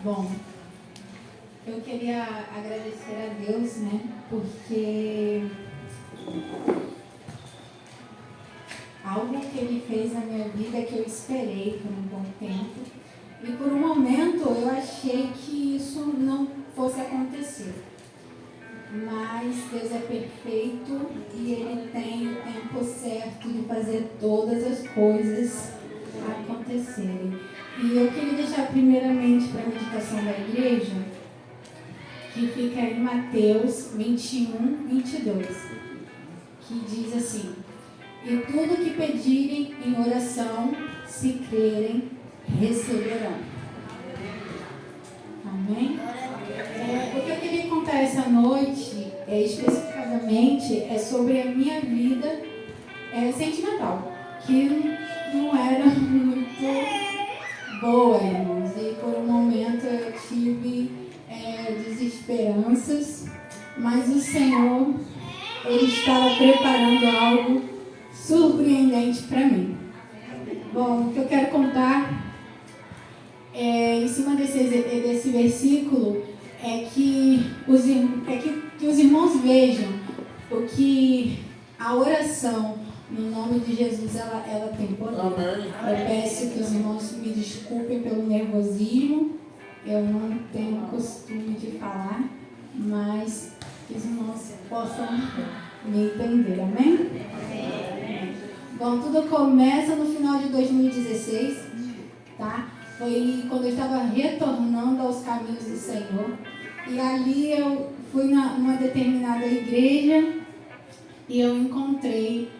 Bom, eu queria agradecer a Deus, né, porque algo que Ele fez na minha vida que eu esperei por um bom tempo, e por um momento eu achei que isso não fosse acontecer. Mas Deus é perfeito e Ele tem o tempo certo de fazer todas as coisas acontecerem. E eu queria deixar primeiramente para a meditação da igreja, que fica em Mateus 21, 22, que diz assim: e tudo que pedirem em oração, se crerem, receberão. Amém? O que eu queria contar essa noite, especificamente, é sobre a minha vida sentimental, que não era muito boa, irmãos. E por um momento eu tive desesperanças, mas o Senhor, Ele estava preparando algo surpreendente para mim. Bom, o que eu quero contar em cima desse versículo é que os irmãos vejam o que a oração no nome de Jesus ela tem poder. Amém. Eu peço que os irmãos me desculpem pelo nervosismo, eu não tenho costume de falar, mas que os irmãos possam me entender, amém? Bom, tudo começa no final de 2016, tá? Foi quando eu estava retornando aos caminhos do Senhor. E ali eu fui numa determinada igreja e eu encontrei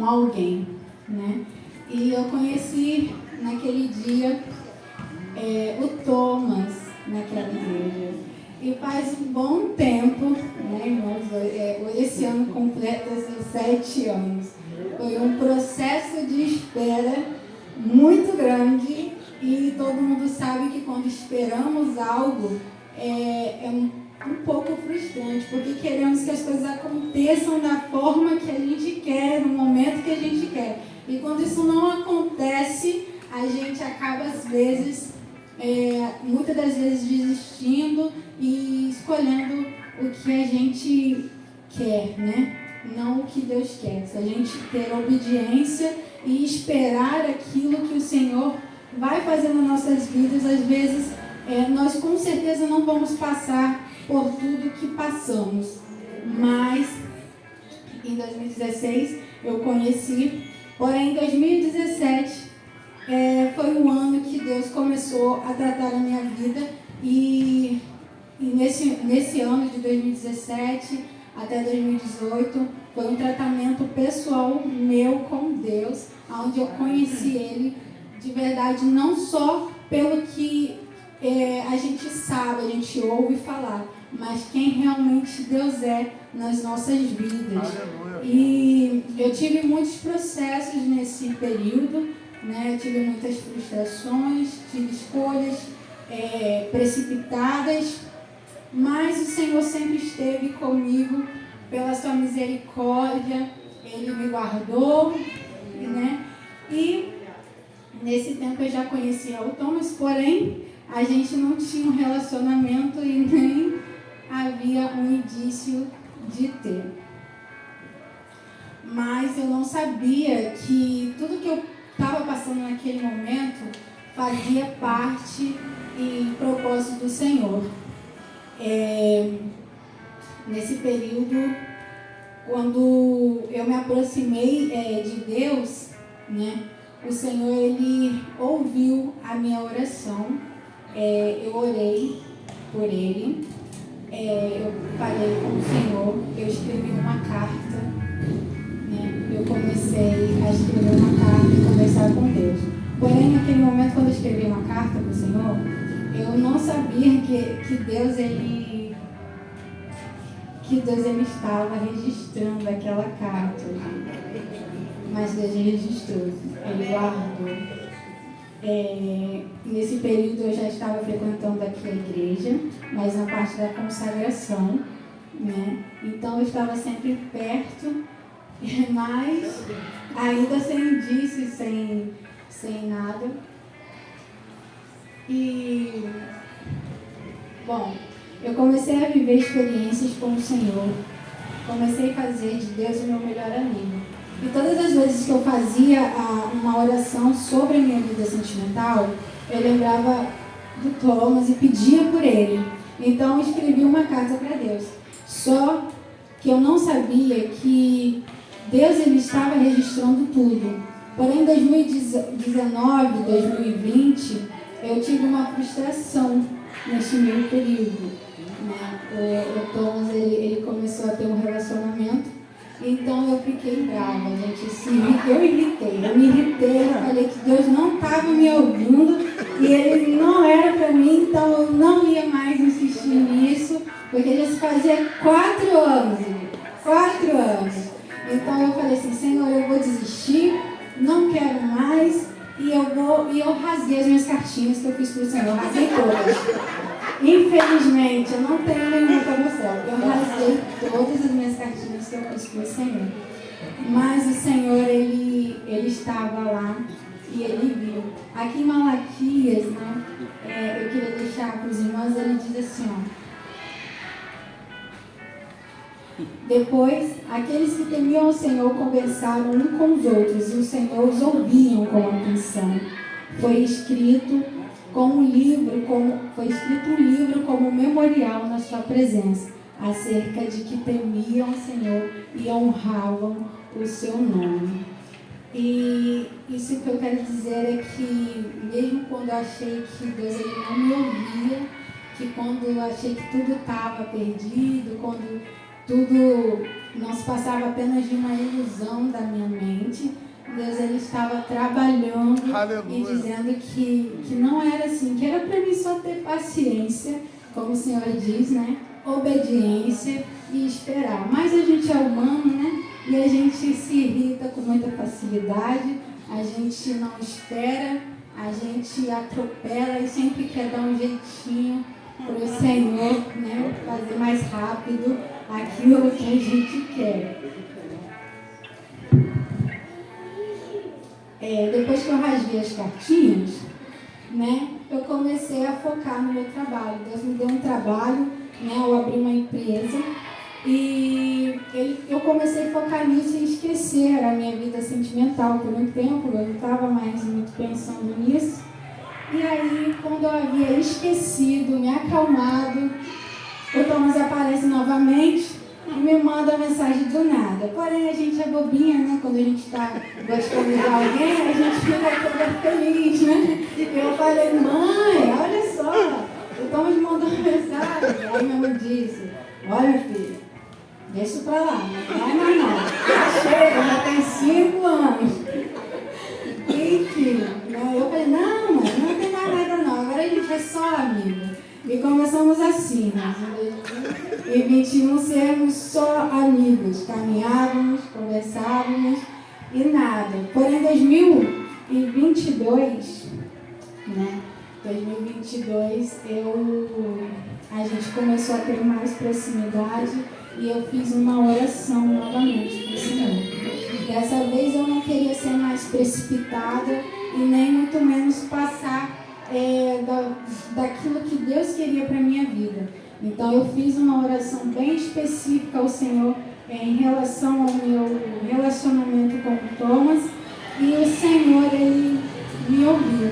alguém, né? E eu conheci naquele dia o Thomas naquela igreja. E faz um bom tempo, né, irmãos? Esse ano completa-se 7 anos. Foi um processo de espera muito grande. E todo mundo sabe que quando esperamos algo, é um pouco frustrante, porque queremos que as coisas aconteçam da forma que a gente quer, no momento que a gente quer. E quando isso não acontece, a gente acaba, às vezes, muitas das vezes desistindo e escolhendo o que a gente quer, né? Não o que Deus quer. Se a gente ter obediência e esperar aquilo que o Senhor vai fazer nas nossas vidas, às vezes nós com certeza não vamos passar por tudo que passamos, mas em 2016 eu conheci, porém em 2017 foi um ano que Deus começou a tratar a minha vida e nesse ano de 2017 até 2018 foi um tratamento pessoal meu com Deus, onde eu conheci Ele de verdade, não só pelo que a gente sabe, a gente ouve falar, mas quem realmente Deus é nas nossas vidas. Aleluia. E eu tive muitos processos nesse período, né? Eu tive muitas frustrações, tive escolhas precipitadas, mas o Senhor sempre esteve comigo pela sua misericórdia, Ele me guardou, né? E nesse tempo eu já conhecia o Thomas, porém a gente não tinha um relacionamento e nem havia um indício de ter. Mas eu não sabia que tudo que eu estava passando naquele momento fazia parte e propósito do Senhor. Nesse período, quando eu me aproximei de Deus, né? O Senhor, Ele ouviu a minha oração, eu orei por Ele, eu falei com o Senhor, eu escrevi uma carta, né? Eu comecei a escrever uma carta e conversar com Deus. Porém, naquele momento, quando eu escrevi uma carta para o Senhor, eu não sabia que Deus, Ele estava registrando aquela carta, mas Deus registrou, Ele guardou. Nesse período eu já estava frequentando aqui a igreja, mas na parte da consagração, né? Então eu estava sempre perto Mas ainda sem indícios, sem nada. E, bom, eu comecei a viver experiências com o Senhor. Comecei a fazer de Deus o meu melhor amigo. E todas as vezes que eu fazia uma oração sobre a minha vida sentimental, eu lembrava do Thomas e pedia por ele. Então eu escrevi uma carta para Deus. Só que eu não sabia que Deus ele estava registrando tudo. Porém, em 2019, 2020, eu tive uma frustração neste meio período. Né? O Thomas ele começou a ter um relacionamento, então eu fiquei brava, gente. Eu me irritei, eu falei que Deus não estava me ouvindo e ele não era para mim, então eu não ia mais insistir nisso, porque já se fazia 4 anos. 4 anos. Então eu falei assim, Senhor, eu vou desistir, não quero mais, e eu rasguei as minhas cartinhas que eu fiz para o Senhor, eu rasguei todas. Infelizmente, eu não tenho nenhuma para mostrar. Eu rasguei todas as minhas cartinhas que eu fiz para o Senhor. Mas o Senhor, ele estava lá e ele viu. Aqui em Malaquias, né, eu queria deixar para os irmãos, ele diz assim, ó. Depois, aqueles que temiam o Senhor conversaram uns com os outros, e o Senhor os ouviam com atenção. Foi escrito um livro como memorial na sua presença, acerca de que temiam o Senhor e honravam o seu nome. E isso que eu quero dizer é que, mesmo quando eu achei que Deus ele não me ouvia, que quando eu achei que tudo estava perdido, quando tudo não se passava apenas de uma ilusão da minha mente, Deus ele estava trabalhando. Aleluia. E dizendo que não era assim, que era para mim só ter paciência, como o Senhor diz, né? Obediência e esperar. Mas a gente é humano, né? E a gente se irrita com muita facilidade, a gente não espera, a gente atropela e sempre quer dar um jeitinho para o Senhor, né? Fazer mais rápido aquilo que a gente quer. Depois que eu rasguei as cartinhas, né, eu comecei a focar no meu trabalho. Deus me deu um trabalho, né, eu abri uma empresa e eu comecei a focar nisso e esquecer a minha vida sentimental por muito tempo. Eu não estava mais muito pensando nisso. E aí, quando eu havia esquecido, me acalmado, o Thomas aparece novamente e me manda mensagem do nada. Porém, a gente é bobinha, né? Quando a gente está gostando de alguém, a gente fica toda feliz, né? E eu falei, mãe, olha só, o Thomas mandou uma mensagem. Aí minha mãe disse, olha, filho, deixa pra lá, não vai mais não. Já chega, já tem 5 anos. Enfim, né? Eu falei, não, mãe, não tem mais nada não, agora a gente é só amigo. E começamos assim, nós em 2021 sermos só amigos, caminhávamos, conversávamos e nada. Porém, em 2022, né? 2022, a gente começou a ter mais proximidade e eu fiz uma oração novamente para o Senhor. Dessa vez eu não queria ser mais precipitada e nem muito menos passar daquilo que Deus queria para a minha vida. Então eu fiz uma oração bem específica ao Senhor em relação ao meu relacionamento com o Thomas e o Senhor, ele me ouviu.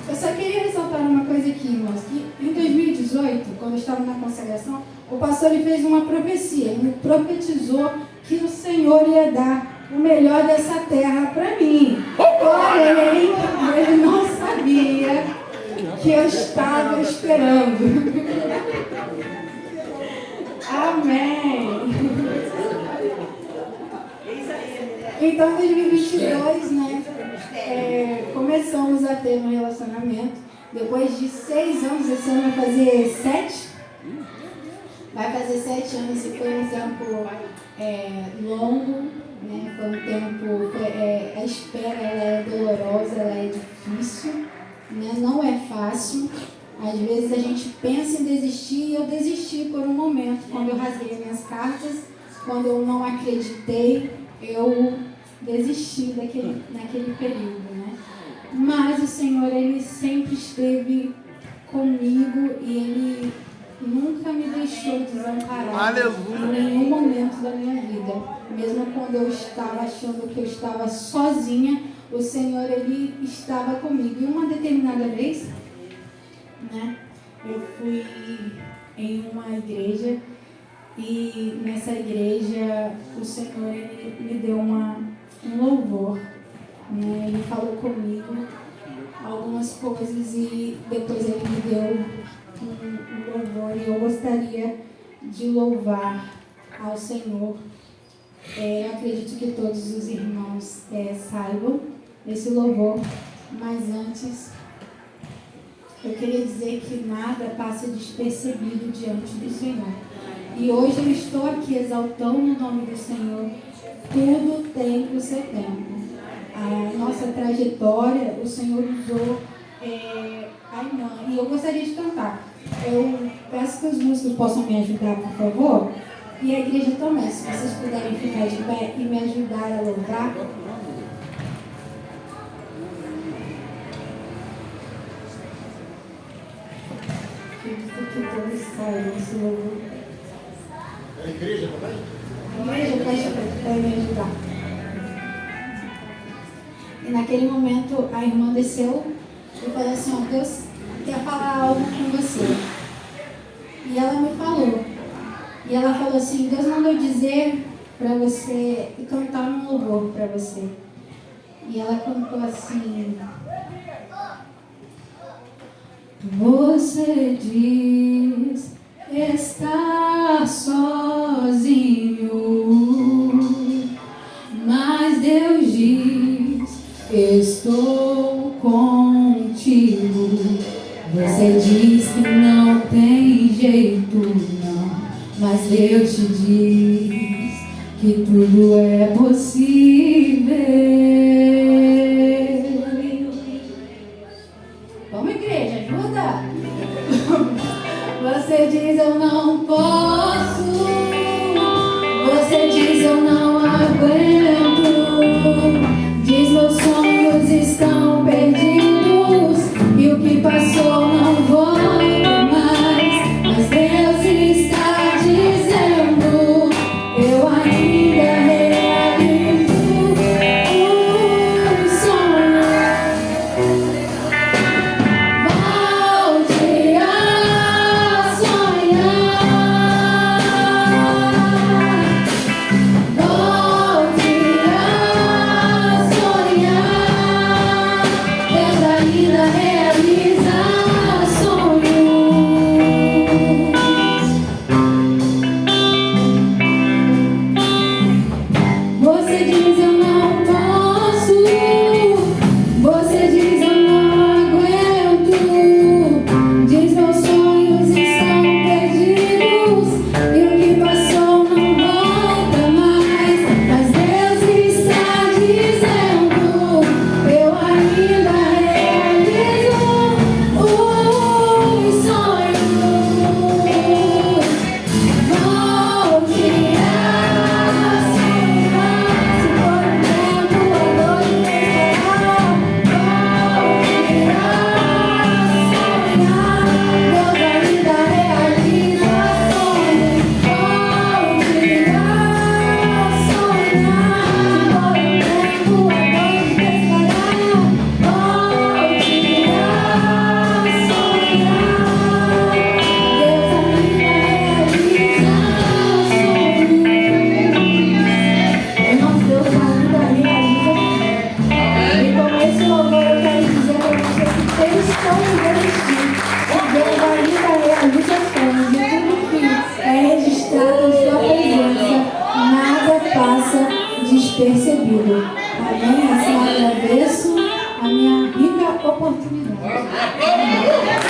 Eu só queria ressaltar uma coisa aqui, irmãos, que em 2018, quando eu estava na consagração, o pastor ele fez uma profecia, ele profetizou que o Senhor ia dar o melhor dessa terra para mim. Porém, ele não sabia que eu estava esperando. Amém. Então, em 2022, né, começamos a ter um relacionamento. Depois de 6 anos, esse ano vai fazer 7. Vai fazer 7 anos e foi um tempo longo, né? Foi um tempo, a espera ela é dolorosa, ela é difícil, né? Não é fácil. Às vezes a gente pensa em desistir e eu desisti por um momento, quando eu rasguei minhas cartas, quando eu não acreditei, eu desisti naquele período, né? Mas o Senhor, Ele sempre esteve comigo e Ele nunca me deixou desamparado. Aleluia. Em nenhum momento da minha vida. Mesmo quando eu estava achando que eu estava sozinha, o Senhor, Ele estava comigo. E uma determinada vez, né, eu fui em uma igreja e nessa igreja o Senhor, Ele me deu um louvor, né? Ele falou comigo algumas coisas e depois Ele me deu um louvor e eu gostaria de louvar ao Senhor. Acredito que todos os irmãos saibam esse louvor, mas antes eu queria dizer que nada passa despercebido diante do Senhor. E hoje eu estou aqui exaltando o nome do Senhor. Tudo tem o seu tempo. A nossa trajetória, o Senhor usou a irmã. E eu gostaria de cantar. Eu peço que os músicos possam me ajudar, por favor. E a igreja também, se vocês puderem ficar de pé e me ajudar a louvar. Acredito que todos saibam esse louvor. A igreja também? A igreja vai me ajudar. E naquele momento a irmã desceu e falou assim: ó, Deus quer falar algo com você. E ela me falou. E ela falou assim: Deus mandou dizer para você e cantar um louvor para você. E ela cantou assim: você diz estar sozinho, mas Deus diz: estou contigo. Você diz que não tem jeito, não, mas Deus te diz que tudo é possível. Vamos, igreja, ajuda! Você diz: eu não posso. Você diz: eu não aguento. Diz: meus sonhos estão perdidos e o que passou não volta mais. Mas Deus está dizendo: eu ainda realizo um sonho. Volte a sonhar. Volte a sonhar. Deus ainda realiza sonhos. Você diz: eu não posso. Você diz: eu não aguento. Diz: meus sonhos estão perdidos e o que passou não volta mais. Mas Deus está dizendo: eu ainda realizo os sonhos. Volte a sonhar. Se for um tempo, a noite estará. Volte a sonhar. Deus ainda realiza sonhos. Volte a sonhar. Se for um tempo, a noite estará. Volte a sonhar. Deus ainda realiza sonhos. E com esse louvor eu quero dizer para você que tem sonhos a existir. Deus ainda realiza sonhos. E tudo que é registrado em sua presença, nada passa despercebido. Amém? Assim eu agradeço a minha rica oportunidade.